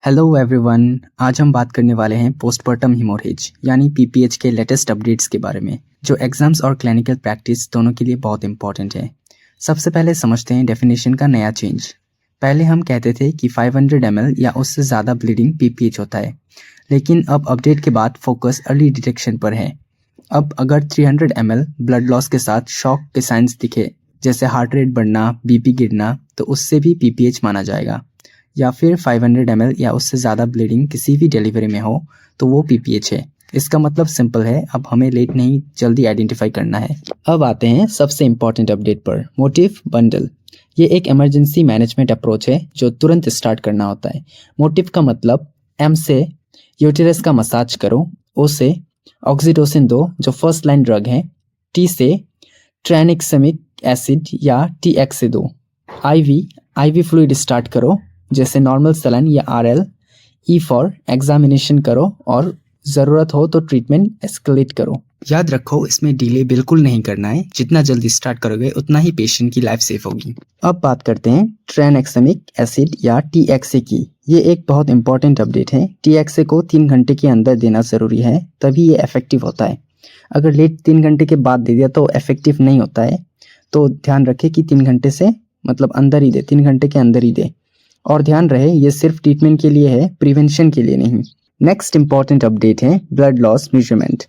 Hello everyone. आज हम बात करने वाले हैं पोस्टमार्टम हेमोरेज यानी पीपीएच के लेटेस्ट अपडेट्स के बारे में, जो एग्जाम्स और क्लिनिकल प्रैक्टिस दोनों के लिए बहुत इंपॉर्टेंट है। सबसे पहले समझते हैं डेफिनेशन का नया चेंज। पहले हम कहते थे कि 500 ml या उससे ज़्यादा ब्लीडिंग पीपीएच होता है, लेकिन अब अपडेट के बाद फोकस अर्ली डिटेक्शन पर है। अब अगर 300 ml ब्लड लॉस के साथ शॉक के साइंस दिखे, जैसे हार्ट रेट बढ़ना, बीपी गिरना, तो उससे भी पीपीएच माना जाएगा। या फिर 500 ml या उससे ज़्यादा ब्लीडिंग किसी भी डिलीवरी में हो तो वो पीपीएच है। इसका मतलब सिंपल है, अब हमें लेट नहीं जल्दी आइडेंटिफाई करना है। अब आते हैं सबसे इम्पॉर्टेंट अपडेट पर, मोटिव बंडल। ये एक इमरजेंसी मैनेजमेंट अप्रोच है जो तुरंत स्टार्ट करना होता है। मोटिव का मतलब एम से यूटेरस का मसाज करो, ओ से ऑक्सीटोसिन दो जो फर्स्ट लाइन ड्रग है, टी से ट्राइनेक्सामिक एसिड या टीएक्स से दो, आईवी फ्लूइड स्टार्ट करो जैसे नॉर्मल सलाइन या आरएल, ई फॉर एग्जामिनेशन करो और ज़रूरत हो तो ट्रीटमेंट एस्केलेट करो। याद रखो, इसमें डिले बिल्कुल नहीं करना है। जितना जल्दी स्टार्ट करोगे उतना ही पेशेंट की लाइफ सेफ होगी। अब बात करते हैं ट्राइनेक्सामिक एसिड या टीएक्सए की। ये एक बहुत इंपॉर्टेंट अपडेट है। टीएक्सए को 3 घंटे के अंदर देना ज़रूरी है, तभी ये इफेक्टिव होता है। अगर लेट 3 घंटे के बाद दे दिया तो इफेक्टिव नहीं होता है। तो ध्यान रखें कि 3 घंटे से मतलब अंदर ही दे, 3 घंटे के अंदर ही दे। और ध्यान रहे, ये सिर्फ ट्रीटमेंट के लिए है, प्रिवेंशन के लिए नहीं। नेक्स्ट इंपॉर्टेंट अपडेट है ब्लड लॉस मेजरमेंट।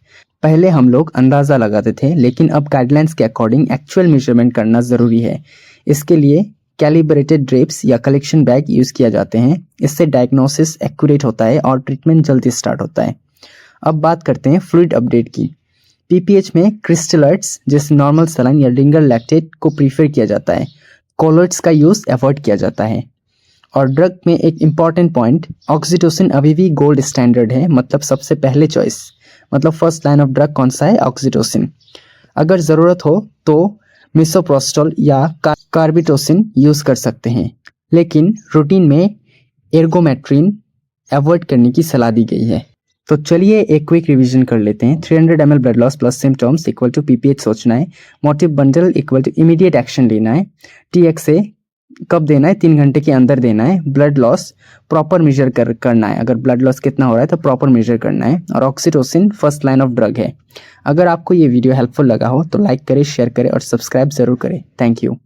पहले हम लोग अंदाज़ा लगाते थे, लेकिन अब गाइडलाइंस के अकॉर्डिंग एक्चुअल मेजरमेंट करना ज़रूरी है। इसके लिए कैलिब्रेटेड ड्रेप्स या कलेक्शन बैग यूज़ किया जाते हैं। इससे डायग्नोसिस एक्यूरेट होता है और ट्रीटमेंट जल्दी स्टार्ट होता है। अब बात करते हैं फ्लूइड अपडेट की। पीपीएच में क्रिस्टलाइट्स जैसे नॉर्मल सलाइन या रिंगर लैक्टेट को प्रीफर किया जाता है। कोलोइड्स का यूज़ अवॉइड किया जाता है। और ड्रग में एक इम्पॉर्टेंट पॉइंट, ऑक्सीटोसिन अभी भी गोल्ड स्टैंडर्ड है, मतलब सबसे पहले चॉइस। मतलब फर्स्ट लाइन ऑफ ड्रग कौन सा है? ऑक्सीटोसिन। अगर ज़रूरत हो तो मिसोप्रोस्टोल या कार्बिटोसिन यूज़ कर सकते हैं, लेकिन रूटीन में एर्गोमेट्रिन अवॉइड करने की सलाह दी गई है। तो चलिए एक क्विक रिवीजन कर लेते हैं। 300 ml blood loss plus symptoms equal to PPH सोचना है। Motive bundle equal to immediate action लेना है। टीएक्सए कब देना है? 3 घंटे के अंदर देना है। ब्लड लॉस प्रॉपर मेजर करना है, अगर ब्लड लॉस कितना हो रहा है तो प्रॉपर मेजर करना है। और oxytocin first line of drug है। अगर आपको ये वीडियो हेल्पफुल लगा हो तो लाइक करें, शेयर करें और सब्सक्राइब जरूर करें। Thank you.